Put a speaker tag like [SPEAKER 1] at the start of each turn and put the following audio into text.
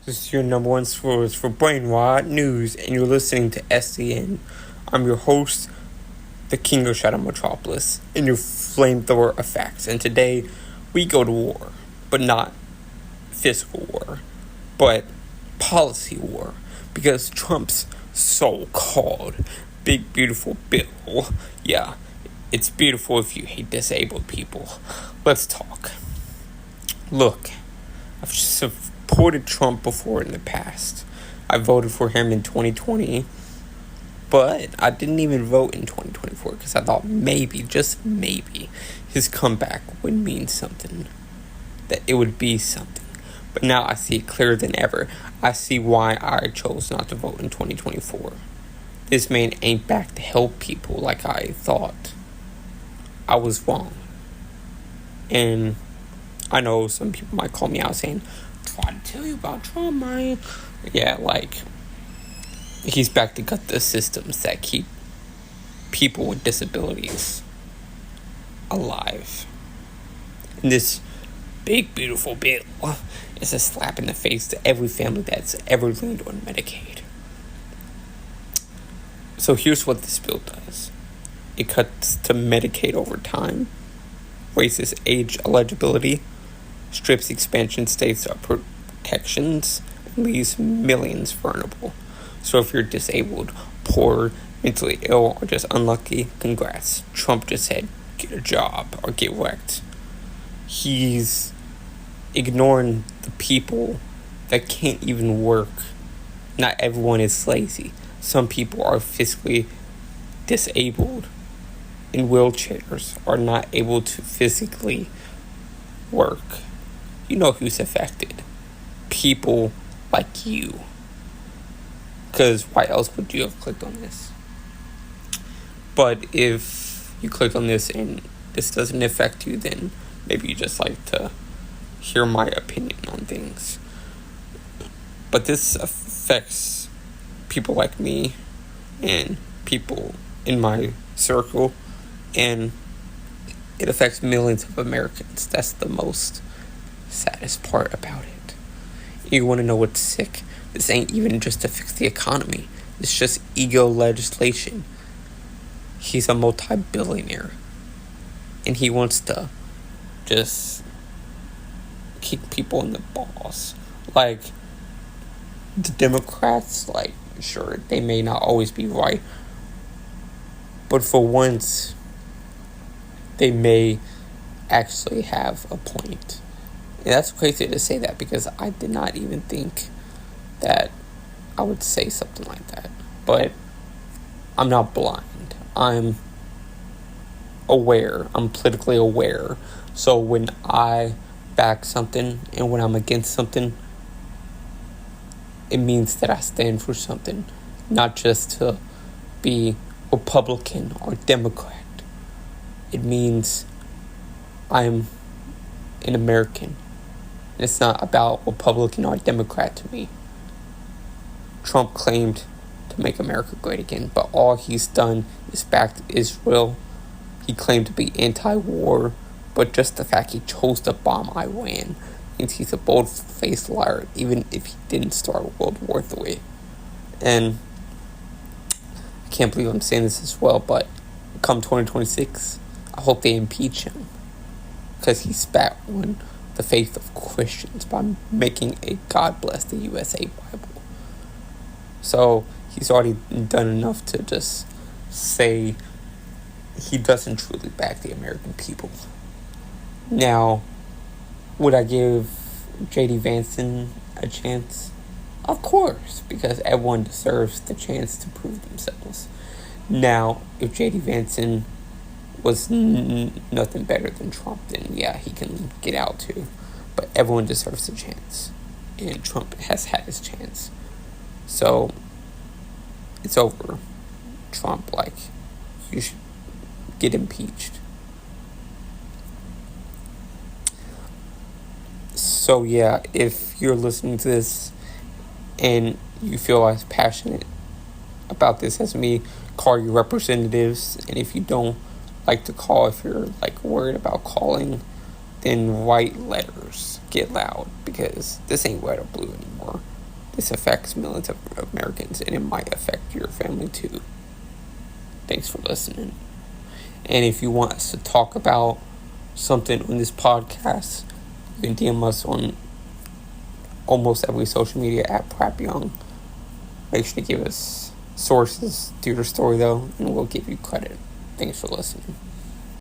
[SPEAKER 1] This is your number one source for brainwide news, and you're listening to SCN. I'm your host, the King of Shadow Metropolis, and your flamethrower of facts. And today, we go to war, but not physical war, but policy war, because Trump's so-called big beautiful bill, yeah, it's beautiful if you hate disabled people. Let's talk. Look, I've supported Trump before in the past. I voted for him in 2020, but I didn't even vote in 2024 because I thought maybe, just maybe, his comeback would mean something. That it would be something. But now I see it clearer than ever. I see why I chose not to vote in 2024. This man ain't back to help people like I thought. I was wrong. And I know some people might call me out saying, try to tell you about Trump, man. Yeah, like, he's back to gut the systems that keep people with disabilities alive. And this big, beautiful bill is a slap in the face to every family that's ever leaned on Medicaid. So here's what this bill does. It cuts to Medicaid over time, raises age eligibility, strips expansion states of protections, and leaves millions vulnerable. So if you're disabled, poor, mentally ill, or just unlucky, congrats. Trump just said, get a job or get wrecked. He's ignoring the people that can't even work. Not everyone is lazy. Some people are physically disabled in wheelchairs, are not able to physically work. You know who's affected. People like you. Because why else would you have clicked on this? But if you click on this and this doesn't affect you, then maybe you just like to hear my opinion on things. But this affects people like me and people in my circle, and it affects millions of Americans. That's the most saddest part about it. You want to know what's sick? This ain't even just to fix the economy. It's just ego legislation. He's a multi-billionaire, and he wants to just kick people in the balls. Like, the Democrats, like, sure, they may not always be right, but for once, they may actually have a point. And that's crazy to say that, because I did not even think that I would say something like that. But I'm not blind. I'm aware. I'm politically aware. So when I back something and when I'm against something, it means that I stand for something, not just to be Republican or Democrat. It means I'm an American. It's not about Republican or Democrat to me. Trump claimed to make America great again, but all he's done is backed Israel. He claimed to be anti-war, but just the fact he chose to bomb Iran means he's a bold-faced liar, even if he didn't start World War III. And I can't believe I'm saying this as well, but come 2026, I hope they impeach him, because he spat on the faith of Christians by making a God Bless the USA Bible. So he's already done enough to just say he doesn't truly back the American people. Now, would I give J.D. Vance a chance? Of course, because everyone deserves the chance to prove themselves. Now, if J.D. Vance was nothing better than Trump, then yeah, he can get out too. But everyone deserves a chance. And Trump has had his chance. So, it's over. Trump, like, you should get impeached. So yeah, if you're listening to this and you feel as passionate about this as me, call your representatives. And if you don't like to call, if you're like worried about calling, then write letters, get loud, because this ain't red or blue anymore. This affects millions of Americans, and it might affect your family too. Thanks for listening. And if you want us to talk about something on this podcast, you can DM us on almost every social media at PrapYoung. Make sure to give us sources to your story, though, and we'll give you credit. Thanks for listening.